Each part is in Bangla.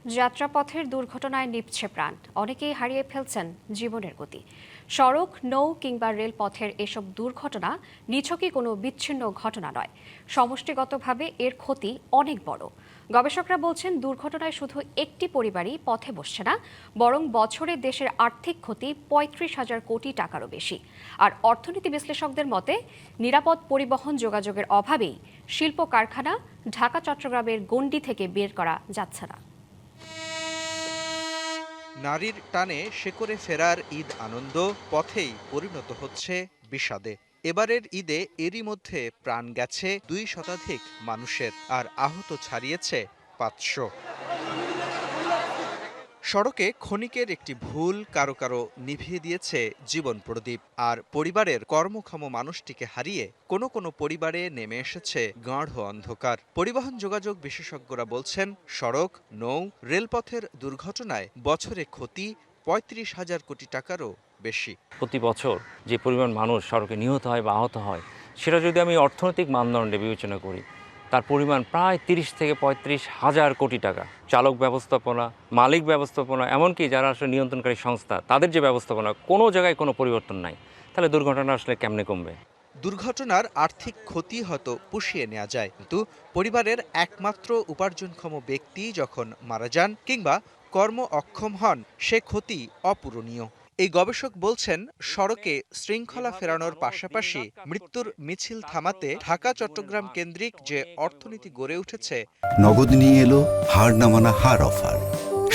যাত্রাপথের দুর্ঘটনায় নিভছে প্রাণ, অনেকেই হারিয়ে ফেলছেন জীবনের গতি। সড়ক, নৌ কিংবা রেলপথের এসব দুর্ঘটনা নিছকই কোনো বিচ্ছিন্ন ঘটনা নয়, সমষ্টিগতভাবে এর ক্ষতি অনেক বড়। গবেষকরা বলছেন, দুর্ঘটনায় শুধু একটি পরিবারই পথে বসছে না, বরং বছরে দেশের আর্থিক ক্ষতি ৩৫,০০০ কোটি টাকারও বেশি। আর অর্থনীতি বিশ্লেষকদের মতে, নিরাপদ পরিবহন যোগাযোগের অভাবেই শিল্প কারখানা ঢাকা চট্টগ্রামের গণ্ডি থেকে বের করা যাচ্ছে না। নারীর টানে শেকড়ে ফেরার ঈদ আনন্দ পথেই পরিণত হচ্ছে বিষাদে। এবারের ঈদে এরই মধ্যে প্রাণ গেছে ২ শতাধিক মানুষের, আর আহত ছাড়িয়েছে ৫০০। সড়কে ক্ষণিকের একটি ভুল কারো কারো নিভিয়ে দিয়েছে জীবন প্রদীপ, আর পরিবারের কর্মক্ষম মানুষটিকে হারিয়ে কোনো কোনো পরিবারে নেমে এসেছে গাঢ় অন্ধকার। পরিবহন যোগাযোগ বিশেষজ্ঞরা বলছেন, সড়ক, নৌ, রেলপথের দুর্ঘটনায় বছরে ক্ষতি ৩৫,০০০ কোটি টাকারও বেশি। প্রতি বছর যে পরিমাণ মানুষ সড়কে নিহত হয় বা আহত হয়, সেটা যদি আমি অর্থনৈতিক মানদণ্ডে বিবেচনা করি, তার পরিমাণ প্রায় ৩০ থেকে ৩৫,০০০ কোটি টাকা। চালক ব্যবস্থাপনা, মালিক ব্যবস্থাপনা, এমনকি যারা আসলে নিয়ন্ত্রণকারী সংস্থা, তাদের যে ব্যবস্থাপনা, কোনো জায়গায় কোনো পরিবর্তন নাই। তাহলে দুর্ঘটনা আসলে কেমনে কমবে? দুর্ঘটনার আর্থিক ক্ষতি হয়তো পুষিয়ে নেওয়া যায়, কিন্তু পরিবারের একমাত্র উপার্জনক্ষম ব্যক্তি যখন মারা যান কিংবা কর্ম অক্ষম হন, সে ক্ষতি অপূরণীয়। এই গবেষক বলছেন, সড়কে শৃঙ্খলা ফেরানোর পাশাপাশি মৃত্যুর মিছিল থামাতে ঢাকা চট্টগ্রাম কেন্দ্রিক যে অর্থনীতি গড়ে উঠেছে। নগদ নিয়ে এলো হার না মানা হার অফার।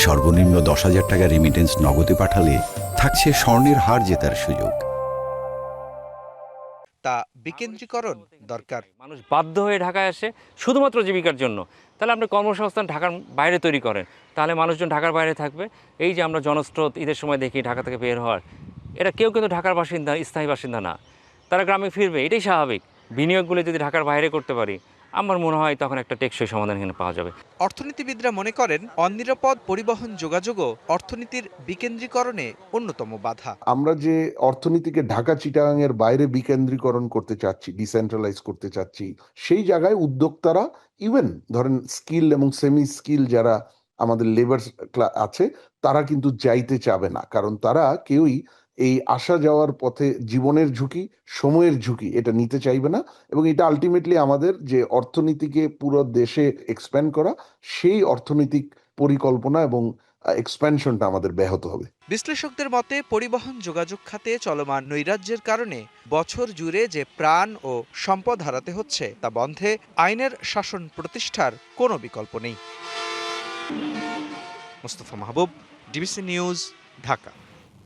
সর্বনিম্ন ১০,০০০ টাকা রেমিটেন্স নগদে পাঠালে থাকছে স্বর্ণের হার জেতার সুযোগ। তা বিকেন্দ্রীকরণ দরকার। মানুষ বাধ্য হয়ে ঢাকায় আসে শুধুমাত্র জীবিকার জন্য। তাহলে আপনি কর্মসংস্থান ঢাকার বাইরে তৈরি করেন, তাহলে মানুষজন ঢাকার বাইরে থাকবে। এই যে আমরা জনস্রোত ঈদের সময় দেখি ঢাকা থেকে বের হওয়ার, এটা কেউ কিন্তু ঢাকার বাসিন্দা, স্থায়ী বাসিন্দা না। তারা গ্রামে ফিরবে, এটাই স্বাভাবিক। বিনিয়োগগুলো যদি ঢাকার বাইরে করতে পারি, আমার মনে হয় তখন একটা টেকসই সমাধান এখানে পাওয়া যাবে। অর্থনীতিবিদরা মনে করেন, অনিরাপদ পরিবহন যোগাযোগও অর্থনীতির বিকেন্দ্রীকরণে অন্যতম বাধা। আমরা যে অর্থনীতিকে ঢাকা চিটাগাং এর বাইরে বিকেন্দ্রীকরণ করতে চাচ্ছি, ডিসেন্ট্রালাইজ করতে চাচ্ছি, সেই জায়গায় উদ্যোক্তারা, ইভেন ধরেন স্কিল এবং সেমি স্কিল যারা আমাদের লেবার আছে, তারা কিন্তু যাইতে চাবে না, কারণ তারা কেউই এই আসা যাওয়ার পথে জীবনের ঝুঁকি, সময়ের ঝুঁকি এটা নিতে চাইবে না। এবং এটা আলটিমেটলি আমাদের যে অর্থনীতিকে পুরো দেশে এক্সপ্যান্ড করা, সেই অর্থনৈতিক পরিকল্পনা এবং এক্সপ্যানশনটা আমাদের ব্যাহত হবে। বিশ্লেষকদের মতে, পরিবহন যোগাযোগ খাতে চলমান নৈরাজ্যের কারণে বছর জুড়ে যে প্রাণ ও সম্পদ হারাতে হচ্ছে, তা বন্ধে আইনের শাসন প্রতিষ্ঠার কোনো বিকল্প নেই। মোস্তফা মাহবুব, ডিবিসি নিউজ, ঢাকা।